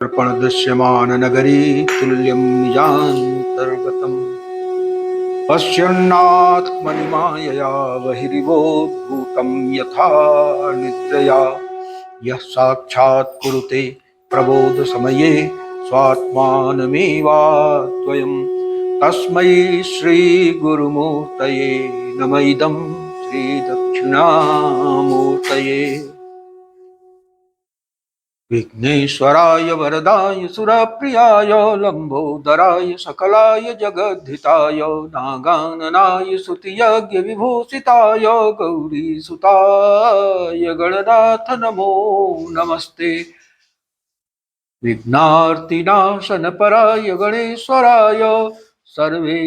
दर्पण दृश्यमान नगरी तुल्यं निजान्तर्गतम् पश्यन्नात्मनि मायया बहिरिवोद्भूतं यथा निद्रया यः साक्षात् कुरुते प्रबोध समये स्वात्मानमेवाद्वयम् तस्मै श्री गुरुमूर्तये नम इदं श्री दक्षिणामूर्तये। विघ्नेश्वराय वरदाय सुरप्रियाय लंबोदराय सकलाय जगद्धिताय नागाननाय स्तुतियज्ञ विभूषिताय गौरीसुताय गणनाथ नमो नमस्ते। विघ्नार्तिनाशनपराय गणेश्वराय सर्वेश्वराय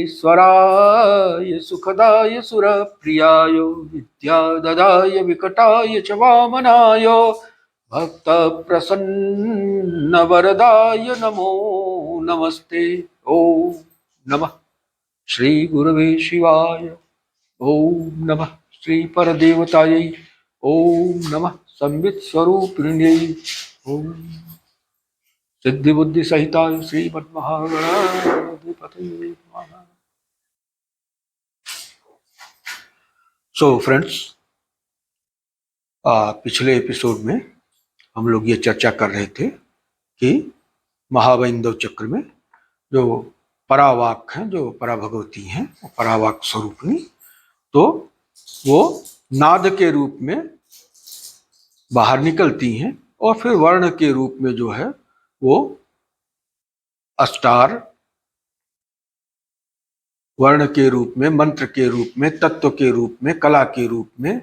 सुखदाय सुरप्रियाय विद्याददाय विकटाय च वामनाय भक्त प्रसन्न वरदाय नमो नमस्ते। ओम नमः श्री गुरवे शिवाय। ओम नमः श्री परदेवतायै। ओम नमः संवित स्वरूपिण्यै। ओम सिद्धि बुद्धि सहिताय श्रीमन्महागणाधिपतये नमः। सो फ्रेंड्स, पिछले एपिसोड में हम लोग ये चर्चा कर रहे थे कि महावैंदव चक्र में जो परावाक हैं, जो पराभगवती हैं, परावाक स्वरूपिणी, तो वो नाद के रूप में बाहर निकलती हैं और फिर वर्ण के रूप में जो है वो अस्टार, वर्ण के रूप में, मंत्र के रूप में, तत्व के रूप में, कला के रूप में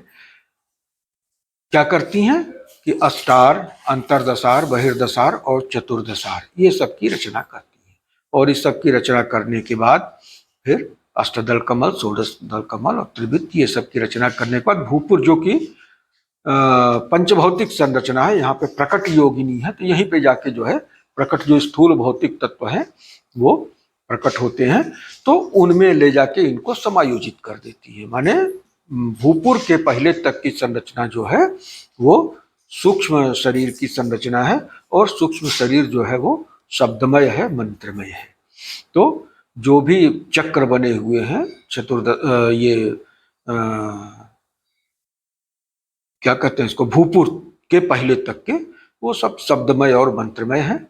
क्या करती हैं कि अस्टार, अंतरदशार, बहिर्दशार और चतुर्दशार, ये सब की रचना करती हैं। और इस सब की रचना करने के बाद फिर अष्टदल कमल, षोडश दल कमल और त्रिवृत्त, ये सब की रचना करने के बाद भूपुर, जो कि पंचभौतिक संरचना है, यहाँ पे प्रकट योगिनी है, तो यहीं पे जाके जो है प्रकट जो स्थूल भौतिक तत्व है वो प्रकट होते हैं, तो उनमें ले जाके इनको समायोजित कर देती है। माने भूपुर के पहले तक की संरचना जो है वो सूक्ष्म शरीर की संरचना है और सूक्ष्म शरीर जो है वो शब्दमय है, मंत्रमय है। तो जो भी चक्र बने हुए हैं क्या कहते हैं इसको, भूपुर के पहले तक के, वो सब शब्दमय और मंत्रमय है।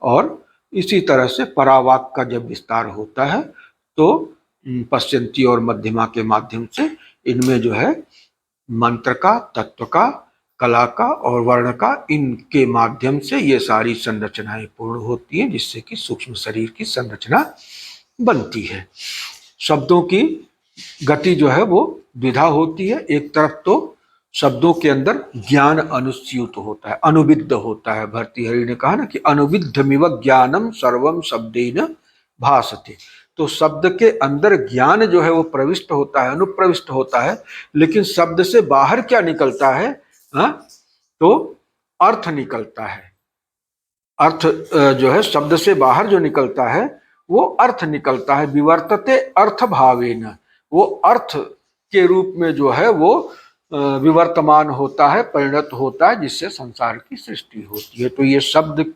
और इसी तरह से परावाक का जब विस्तार होता है तो पश्चंती और मध्यमा के माध्यम से इनमें जो है मंत्र का, तत्व का, कला का और वर्ण का, इनके माध्यम से ये सारी संरचनाएं पूर्ण होती हैं, जिससे कि सूक्ष्म शरीर की संरचना बनती है। शब्दों की गति जो है वो द्विधा होती है। एक तरफ तो शब्दों के अंदर ज्ञान अनुस्यूत होता है, अनुविद्ध होता है। भर्तृहरि ने कहा ना कि अनुविद्धमिव ज्ञानम सर्वम शब्देन भासते। तो शब्द के अंदर ज्ञान जो है वो प्रविष्ट होता है, अनुप्रविष्ट होता है, लेकिन शब्द से बाहर क्या निकलता है? तो अर्थ निकलता है। अर्थ जो है शब्द से बाहर जो निकलता है वो अर्थ निकलता है। विवर्तते अर्थ भावेन, वो अर्थ के रूप में जो है वो विवर्तमान होता है, परिणत होता है, जिससे संसार की सृष्टि होती है। तो ये शब्द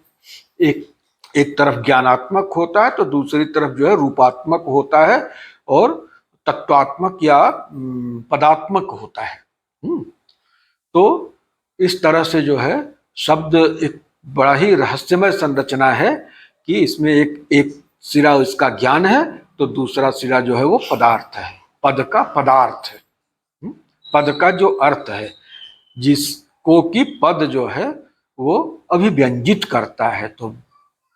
एक तरफ ज्ञानात्मक होता है तो दूसरी तरफ जो है रूपात्मक होता है और तत्वात्मक या पदात्मक होता है। तो इस तरह से जो है शब्द एक बड़ा ही रहस्यमय संरचना है कि इसमें एक सिरा इसका ज्ञान है तो दूसरा सिरा जो है वो पदार्थ है, पद का पदार्थ है, पद का जो अर्थ है, जिसको कि पद जो है वो अभिव्यंजित करता है। तो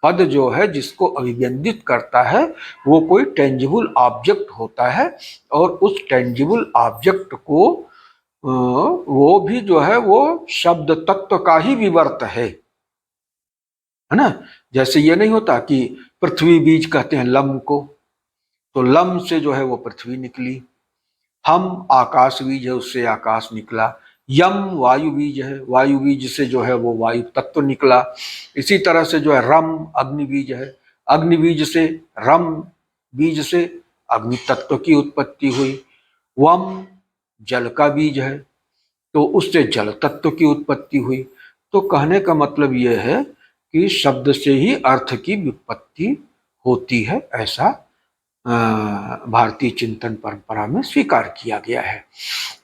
पद जो है जिसको अभिव्यंजित करता है वो कोई टेंजिबल ऑब्जेक्ट होता है और उस टेंजिबल ऑब्जेक्ट को वो भी जो है वो शब्द तत्व का ही विवर्त है ना। जैसे ये नहीं होता कि पृथ्वी बीज कहते हैं लम को, तो लम से जो है वो पृथ्वी निकली। हम आकाश बीज है, उससे आकाश निकला। यम वायु बीज है, वायु बीज से जो है वो वायु तत्व निकला। इसी तरह से जो है रम अग्नि बीज है, अग्नि बीज से, रम बीज से अग्नि तत्व की उत्पत्ति हुई। वम जल का बीज है तो उससे जल तत्व की उत्पत्ति हुई। तो कहने का मतलब यह है कि शब्द से ही अर्थ की व्युत्पत्ति होती है, ऐसा भारतीय चिंतन परंपरा में स्वीकार किया गया है।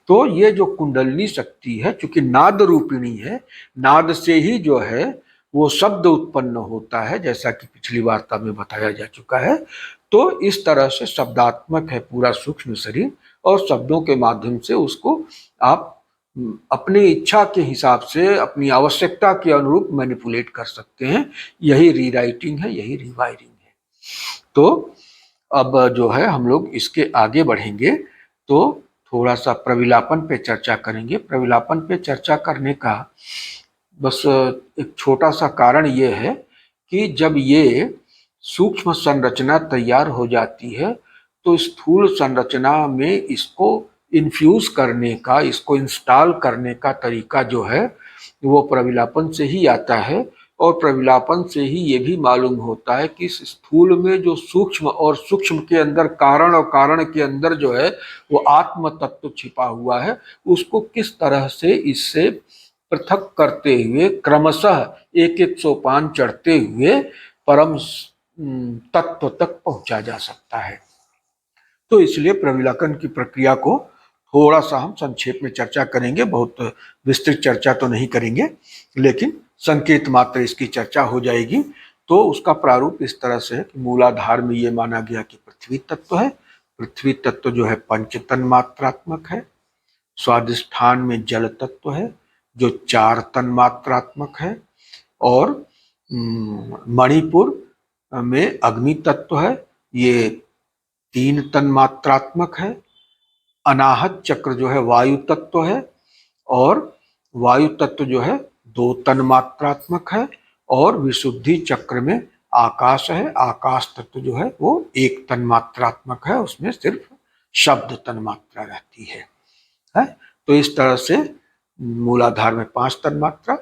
तो ये जो कुंडलिनी शक्ति है, चूंकि नाद रूपिणी है, नाद से ही जो है वो शब्द उत्पन्न होता है, जैसा कि पिछली वार्ता में बताया जा चुका है। तो इस तरह से शब्दात्मक है पूरा सूक्ष्म शरीर, और शब्दों के माध्यम से उसको आप अपनी इच्छा के हिसाब से, अपनी आवश्यकता के अनुरूप मैनिपुलेट कर सकते हैं। यही रीराइटिंग है, यही रिवायरिंग है। तो अब जो है हम लोग इसके आगे बढ़ेंगे तो थोड़ा सा प्रविलापन पे चर्चा करेंगे। प्रविलापन पे चर्चा करने का बस एक छोटा सा कारण ये है कि जब ये सूक्ष्म संरचना तैयार हो जाती है तो स्थूल संरचना में इसको इन्फ्यूज करने का, इसको इंस्टॉल करने का तरीका जो है वो प्रविलापन से ही आता है। और प्रविलापन से ही ये भी मालूम होता है कि इस स्थूल में जो सूक्ष्म, और सूक्ष्म के अंदर कारण, और कारण के अंदर जो है वो आत्म तत्व छिपा हुआ है, उसको किस तरह से इससे पृथक करते हुए क्रमशः एक एक सोपान चढ़ते हुए परम तत्व तक पहुंचा जा सकता है। तो इसलिए प्रविलापन की प्रक्रिया को थोड़ा सा हम संक्षेप में चर्चा करेंगे, बहुत विस्तृत चर्चा तो नहीं करेंगे, लेकिन संकेत मात्र इसकी चर्चा हो जाएगी। तो उसका प्रारूप इस तरह से है कि मूलाधार में ये माना गया कि पृथ्वी तत्व है। पृथ्वी तत्व जो है पंच तन मात्रात्मक है। स्वादिष्ठान में जल तत्व है जो 4 तन मात्रात्मक है। और मणिपुर में अग्नि तत्व है, ये 3 तन मात्रात्मक है। अनाहत चक्र जो है वायु तत्व है, और वायु तत्व जो है 2 तन मात्रात्मक है। और विशुद्धि चक्र में आकाश है, आकाश तत्व जो है वो 1 तन मात्रात्मक है, उसमें सिर्फ शब्द तन मात्रा रहती है। तो इस तरह से मूलाधार में 5 तन मात्रा,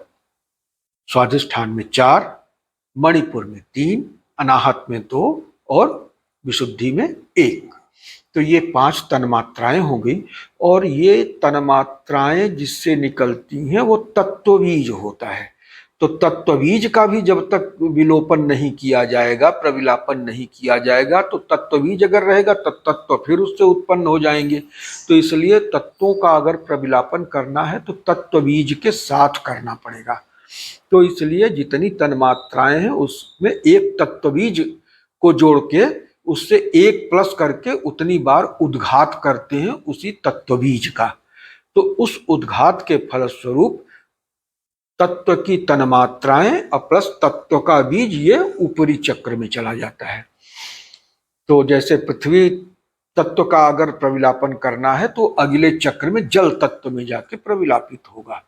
स्वाधिष्ठान में 4, मणिपुर में 3, अनाहत में 2 और विशुद्धि में 1। तो ये 5 तन्मात्राएं हो गई। और ये तन्मात्राएं जिससे निकलती हैं वो तत्वबीज होता है। तो तत्वबीज का भी जब तक विलोपन नहीं किया जाएगा, प्रविलापन नहीं किया जाएगा, तो तत्वबीज अगर रहेगा तो तत्व फिर उससे उत्पन्न हो जाएंगे। तो इसलिए तत्वों का अगर प्रविलापन करना है तो तत्वबीज के साथ करना पड़ेगा। तो इसलिए जितनी तन्मात्राएं हैं उसमें एक तत्वबीज को जोड़ के उससे 1 प्लस करके उतनी बार उद्घात करते हैं उसी तत्वबीज का। तो उस उद्घात के फलस्वरूप तत्व की तन्मात्राएं और प्लस तत्व का बीज ये ऊपरी चक्र में चला जाता है। तो जैसे पृथ्वी तत्व का अगर प्रविलापन करना है तो अगले चक्र में जल तत्व में जाके प्रविलापित होगा।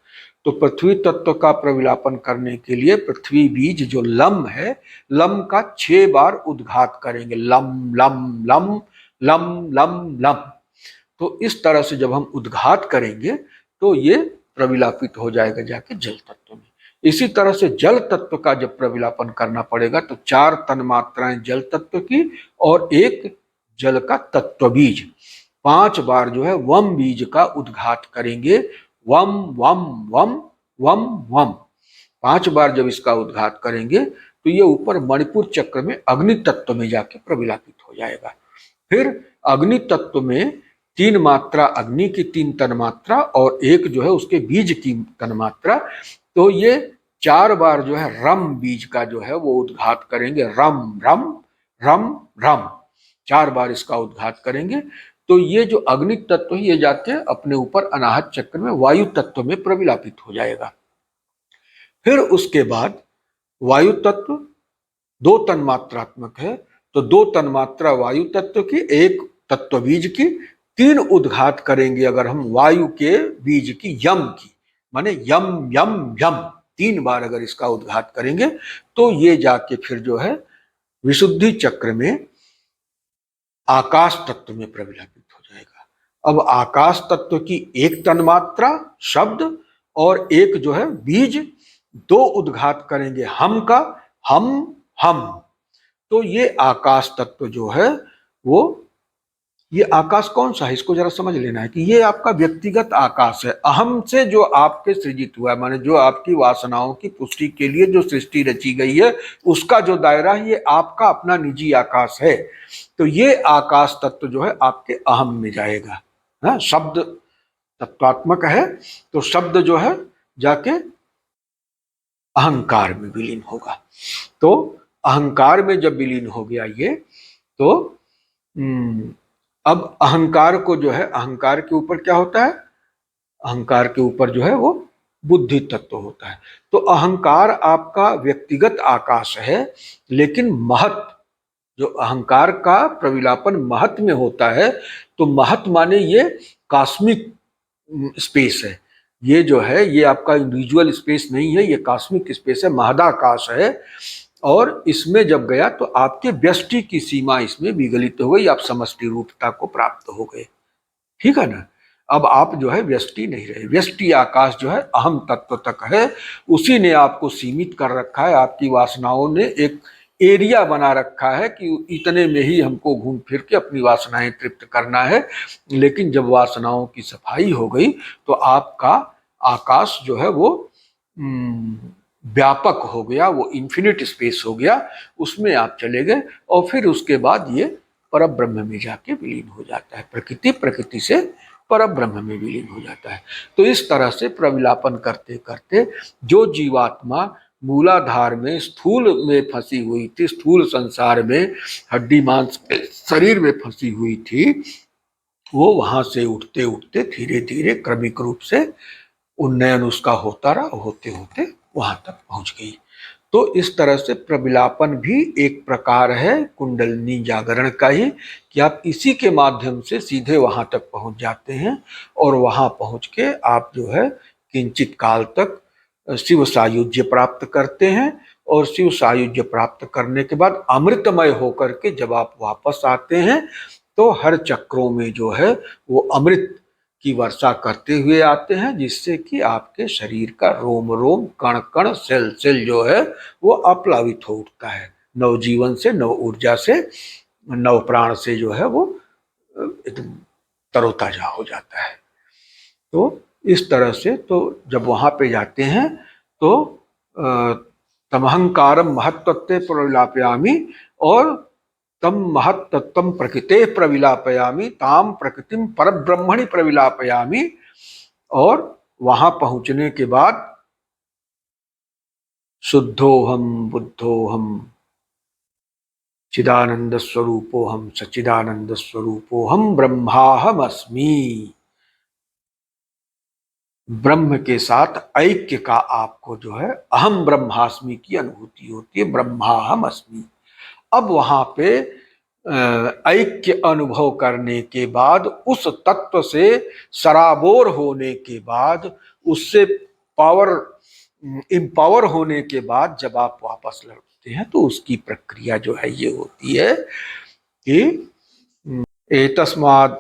तो पृथ्वी तत्व का प्रविलापन करने के लिए पृथ्वी बीज जो लम है, लम का 6 बार उद्घात करेंगे, lump lump lump lump lump lump. तो इस तरह से जब हम उद्घात करेंगे तो ये प्रविलापित हो जाएगा जाके जल तत्व में। इसी तरह से जल तत्व का जब प्रविलापन करना पड़ेगा तो 4 तन्मात्राएं जल तत्व की और 1 जल का तत्व बीज, 5 बार जो है वम बीज का उद्घात करेंगे। वम वम वम वम वम 5 बार जब इसका उद्घात करेंगे तो ये ऊपर मणिपुर चक्र में अग्नि तत्व में जाके प्रविलापित हो जाएगा। फिर अग्नि तत्व में 3 मात्रा अग्नि की 3 तन्मात्रा और 1 जो है उसके बीज की तन्मात्रा। तो ये 4 बार जो है रम बीज का जो है वो उद्घात करेंगे, रम रम रम रम 4 बार इसका उद्घात करेंगे। तो ये जो अग्नि तत्व है ये जाके अपने ऊपर अनाहत चक्र में वायु तत्व में प्रविलापित हो जाएगा। फिर उसके बाद वायु तत्व 2 तन्मात्रात्मक है, तो 2 तन्मात्रा वायु तत्व की, 1 तत्व बीज की, 3 उद्घात करेंगे अगर हम वायु के बीज की, यम की, माने यम यम यम 3 बार अगर इसका उद्घात करेंगे तो ये जाके फिर जो है विशुद्धि चक्र में आकाश तत्व में प्रविलापित हो जाएगा। अब आकाश तत्व की 1 तन्मात्रा शब्द और 1 जो है बीज, 2 उद्घात करेंगे हम का, हम। तो ये आकाश तत्व जो है वो ये आकाश कौन सा है, इसको जरा समझ लेना है कि ये आपका व्यक्तिगत आकाश है। अहम से जो आपके सृजित हुआ है, माने जो आपकी वासनाओं की पुष्टि के लिए जो सृष्टि रची गई है, उसका जो दायरा है, ये आपका अपना निजी आकाश है। तो ये आकाश तत्व जो है आपके अहम में जाएगा। हाँ, शब्द तत्वात्मक है, तो शब्द जो है जाके अहंकार में विलीन होगा। तो अहंकार में जब विलीन हो गया ये, तो अब अहंकार को जो है, अहंकार के ऊपर क्या होता है, अहंकार के ऊपर जो है वो बुद्धि तत्व होता है। तो अहंकार आपका व्यक्तिगत आकाश है, लेकिन महत, जो अहंकार का प्रविलापन महत में होता है, तो महत माने ये कॉस्मिक स्पेस है। ये जो है ये आपका इंडिविजुअल स्पेस नहीं है, ये कॉस्मिक स्पेस है, महदाकाश है। और इसमें जब गया तो आपके व्यष्टि की सीमा इसमें विगलित हो गई, आप समष्टि रूपता को प्राप्त हो गए। ठीक है ना। अब आप जो है व्यष्टि नहीं रहे, व्यष्टि आकाश जो है अहम तत्व तक है, उसी ने आपको सीमित कर रखा है। आपकी वासनाओं ने एक एरिया बना रखा है कि इतने में ही हमको घूम फिर के अपनी वासनाएं तृप्त करना है। लेकिन जब वासनाओं की सफाई हो गई तो आपका आकाश जो है वो व्यापक हो गया, वो इन्फिनिट स्पेस हो गया, उसमें आप चले गए। और फिर उसके बाद ये पर ब्रह्म में जाके विलीन हो जाता है। प्रकृति, प्रकृति से पर ब्रह्म में विलीन हो जाता है। तो इस तरह से प्रविलापन करते करते जो जीवात्मा मूलाधार में स्थूल में फंसी हुई थी, स्थूल संसार में हड्डी मांस शरीर में फंसी हुई थी, वो वहां से उठते उठते धीरे धीरे क्रमिक रूप से उन्नयन उसका होता रहा, होते होते वहां तक पहुंच गई। तो इस तरह से प्रविलापन भी एक प्रकार है कुंडलिनी जागरण का ही, कि आप इसी के माध्यम से सीधे वहां तक पहुंच जाते हैं। और वहां पहुंच के आप जो है किंचित काल तक शिव सायुज्य प्राप्त करते हैं। और शिव सायुज्य प्राप्त करने के बाद अमृतमय होकर के जब आप वापस आते हैं, तो हर चक्रों में जो है वो अमृत की वर्षा करते हुए आते हैं, जिससे कि आपके शरीर का रोम रोम, कण कण, सेल सेल जो है वो अप्लावित हो उठता है। नव जीवन से, नव ऊर्जा से, नव प्राण से जो है वो एकदम तरोताजा हो जाता है। तो इस तरह से तो जब वहां पे जाते हैं तो तमहंकारम महत्त्वते प्रविलापयामी, और तम महत्तत्वम प्रकृते प्रविलापयामी, ताम प्रकृतिम परब्रह्मणि प्रविलापयामी। और वहां पहुंचने के बाद शुद्धोहम बुद्धोहम चिदानंद स्वरूपोहम सच्चिदानंद स्वरूपोहम ब्रह्माहम अस्मि। ब्रह्म के साथ ऐक्य का आपको जो है अहम ब्रह्मास्मि की अनुभूति होती है, ब्रह्माहम अस्मि। अब वहां पे ऐक्य अनुभव करने के बाद, उस तत्व से सराबोर होने के बाद, उससे पावर इम्पावर होने के बाद जब आप वापस लौटते हैं, तो उसकी प्रक्रिया जो है ये होती है कि एतस्माद्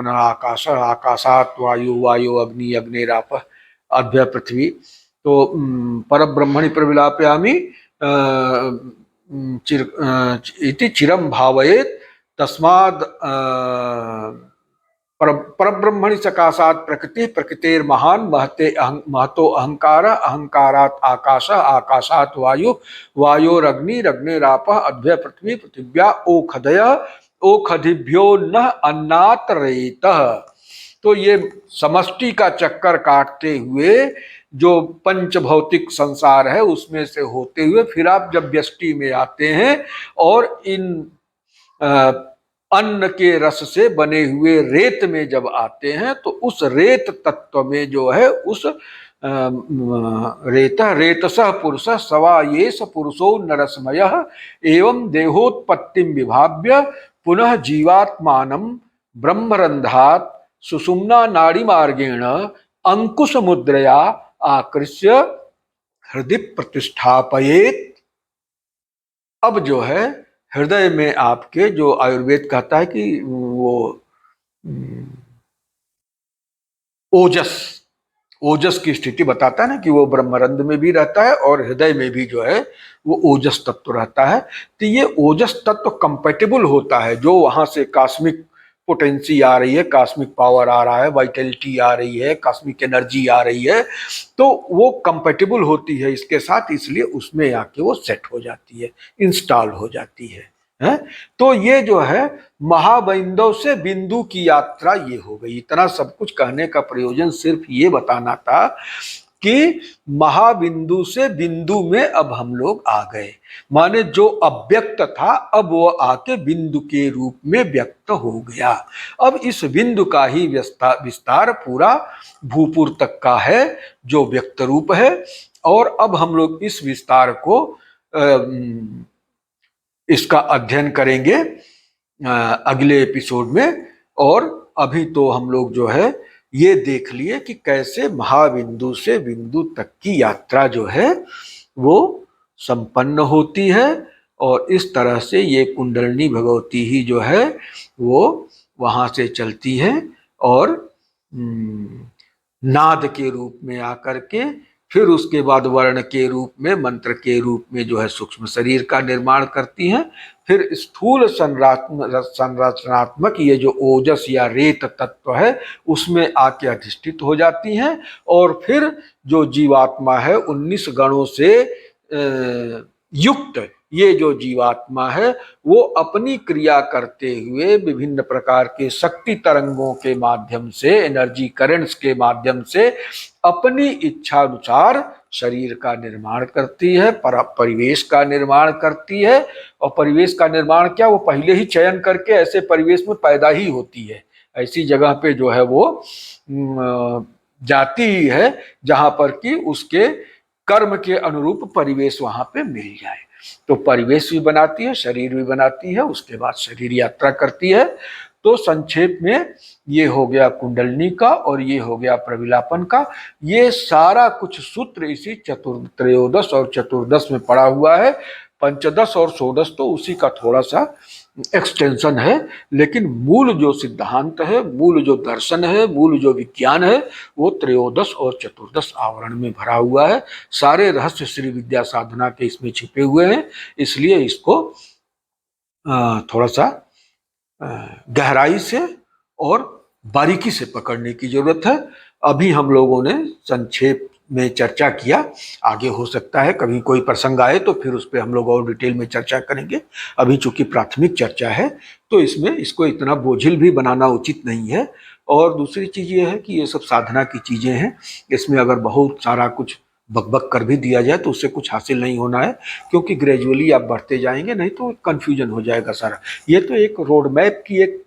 आकाश, आकाशात् वायु, वायु अग्नि, अग्निरापः अद्य पृथ्वी। तो परब्रह्मणि प्रविलापयामि इति चिरं भावयेत्। तस्माद् परब्रह्मणि सकाशात् प्रकृति, प्रकृतेर महान, महतो अहंकार, अहंकारात् आकाश, आकाशात् वायु, वायोरग्नि, अग्निरापः अद्य पृथ्वी, पृथिव्या ओखदय, ओखदिभ्यो न अन्नात् रेतः। तो ये समष्टि का चक्कर काटते हुए जो पंच भौतिक संसार है उसमें से होते हुए फिर आप जब व्यष्टि में आते हैं, और इन अन्न के रस से बने हुए रेत में जब आते हैं, तो उस रेत तत्व में जो है उस रेतः रेतसः पुरुषः सवा येष पुरुषो नरसमयः एवं देहोत्पत्तिं विभाव्य पुनः जीवात्मानं ब्रह्मरन्ध्रात् सुषुम्ना नाड़ी मार्गेण अंकुश मुद्रया आकृष्य हृदय प्रतिष्ठापयेत्। अब जो है हृदय में आपके, जो आयुर्वेद कहता है कि वो ओजस, ओजस की स्थिति बताता है ना कि वो ब्रह्मरंध्र में भी रहता है और हृदय में भी जो है वो ओजस तत्व रहता है। तो ये ओजस तत्व कंपेटेबल होता है, जो वहां से कॉस्मिक पोटेंसी आ रही है, कॉस्मिक पावर आ रहा है, वाइटलिटी आ रही है, कॉस्मिक एनर्जी आ रही है, तो वो कंपेटेबल होती है इसके साथ, इसलिए उसमें आके वो सेट हो जाती है, इंस्टॉल हो जाती है? तो ये जो है महाबिंदु से बिंदु की यात्रा ये हो गई। इतना सब कुछ कहने का प्रयोजन सिर्फ ये बताना था कि महाबिंदु से बिंदु में अब हम लोग आ गए, माने जो अव्यक्त था अब वो आके बिंदु के रूप में व्यक्त हो गया। अब इस बिंदु का ही विस्तार पूरा भूपुर तक का है जो व्यक्त रूप है, और अब हम लोग इस विस्तार को इसका अध्ययन करेंगे अगले एपिसोड में। और अभी तो हम लोग जो है ये देख लिए कि कैसे महाबिंदु से बिंदु तक की यात्रा जो है वो संपन्न होती है, और इस तरह से ये कुंडलिनी भगवती ही जो है वो वहां से चलती है और नाद के रूप में आकर के फिर उसके बाद वर्ण के रूप में, मंत्र के रूप में जो है सूक्ष्म शरीर का निर्माण करती हैं। फिर स्थूल संरचनात्मक ये जो ओजस या रेत तत्व है उसमें आके अधिष्ठित हो जाती हैं, और फिर जो जीवात्मा है 19 गणों से युक्त ये जो जीवात्मा है वो अपनी क्रिया करते हुए विभिन्न प्रकार के शक्ति तरंगों के माध्यम से, एनर्जी करेंट्स के माध्यम से अपनी इच्छा अनुसार शरीर का निर्माण करती है, परिवेश का निर्माण करती है। और परिवेश का निर्माण क्या, वो पहले ही चयन करके ऐसे परिवेश में पैदा ही होती है, ऐसी जगह पे जो है वो जाती ही है जहां पर कि उसके कर्म के अनुरूप परिवेश वहां पे मिल जाए। तो परिवेश भी बनाती है, शरीर भी बनाती है, उसके बाद शरीर यात्रा करती है। तो संक्षेप में ये हो गया कुंडलिनी का और ये हो गया प्रविलापन का। ये सारा कुछ सूत्र इसी त्रयोदश और चतुर्दश में पड़ा हुआ है। पंचदश और षोडश तो उसी का थोड़ा सा एक्सटेंशन है, लेकिन मूल जो सिद्धांत है, मूल जो दर्शन है, मूल जो विज्ञान है वो त्रयोदश और चतुर्दश आवरण में भरा हुआ है। सारे रहस्य श्री विद्या साधना के इसमें छिपे हुए हैं, इसलिए इसको थोड़ा सा गहराई से और बारीकी से पकड़ने की जरूरत है। अभी हम लोगों ने संक्षेप में चर्चा किया, आगे हो सकता है कभी कोई प्रसंग आए तो फिर उस पर हम लोग और डिटेल में चर्चा करेंगे। अभी चूंकि प्राथमिक चर्चा है तो इसमें इसको इतना बोझिल भी बनाना उचित नहीं है। और दूसरी चीज ये है कि ये सब साधना की चीजें हैं, इसमें अगर बहुत सारा कुछ बकबक कर भी दिया जाए तो उससे कुछ हासिल नहीं होना है, क्योंकि ग्रेजुअली आप बढ़ते जाएंगे, नहीं तो कंफ्यूजन हो जाएगा सारा। ये तो एक रोड मैप की एक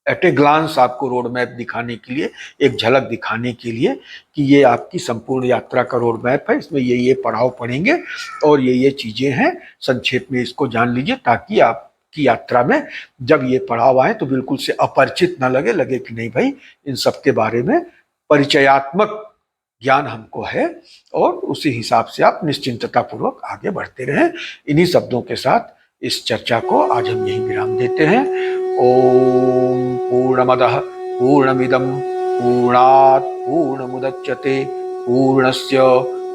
एट ए ग्लांस आपको रोड मैप दिखाने के लिए, एक झलक दिखाने के लिए कि ये आपकी संपूर्ण यात्रा का रोड मैप है, इसमें ये पड़ाव पड़ेंगे और ये चीजें हैं। संक्षेप में इसको जान लीजिए ताकि आपकी यात्रा में जब ये पड़ाव आए तो बिल्कुल से अपरिचित ना लगे कि नहीं भाई इन सब के बारे में परिचयात्मक ज्ञान हमको है, और उसी हिसाब से आप निश्चिंतता पूर्वक आगे बढ़ते रहें। इन्हीं शब्दों के साथ इस चर्चा को आज हम यहीं विराम देते हैं। ओम पूर्णमदः पूर्णमिदं पूर्णात् पूर्णमुदच्यते पूर्णस्य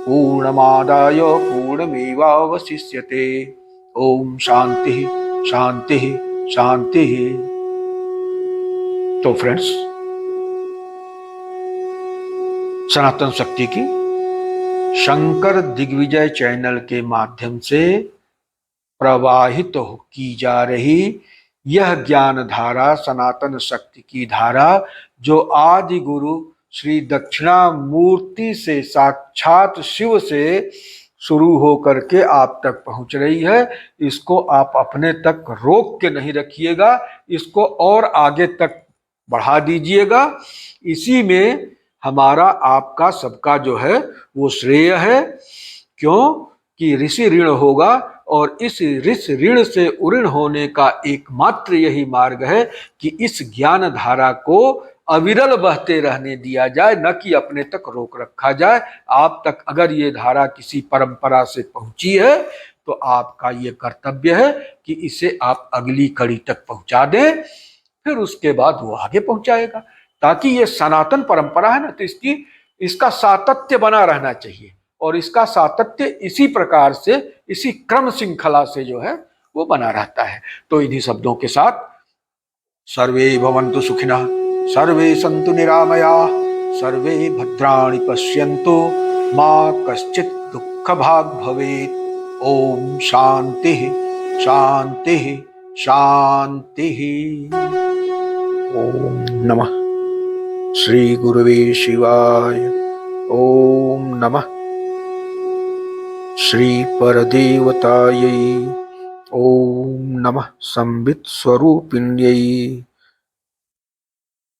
पूर्णमादाय पूर्णमेवावशिष्यते। ओम शांति शांति शांति। तो फ्रेंड्स, सनातन शक्ति की शंकर दिग्विजय चैनल के माध्यम से प्रवाहित की जा रही यह ज्ञान धारा, सनातन शक्ति की धारा, जो आदि गुरु श्री दक्षिणामूर्ति से, साक्षात शिव से शुरू होकर के आप तक पहुंच रही है, इसको आप अपने तक रोक के नहीं रखिएगा, इसको और आगे तक बढ़ा दीजिएगा। इसी में हमारा आपका सबका जो है वो श्रेय है। क्यों कि ऋषि ऋण होगा, और इस ऋषि ऋण से उऋण होने का एकमात्र यही मार्ग है कि इस ज्ञान धारा को अविरल बहते रहने दिया जाए, न कि अपने तक रोक रखा जाए। आप तक अगर ये धारा किसी परंपरा से पहुंची है तो आपका ये कर्तव्य है कि इसे आप अगली कड़ी तक पहुंचा दें, फिर उसके बाद वो आगे पहुंचाएगा। ताकि ये सनातन परंपरा है ना, तो इसकी इसका सातत्य बना रहना चाहिए, और इसका सातत्य इसी प्रकार से, इसी क्रम श्रृंखला से जो है वो बना रहता है। तो इन्हीं शब्दों के साथ सर्वे भवन्तु सुखिनः, सर्वे सन्तु निरामयाः, सर्वे भद्राणि पश्यन्तु, मा कश्चित् दुःखभाग् भवेत्। ओम शांति शांति शांति। ओम नमः श्री गुरुवे शिवाय। ओम नमः श्री परदेवतायै। ओम नमः संवित् स्वरूपिण्यै।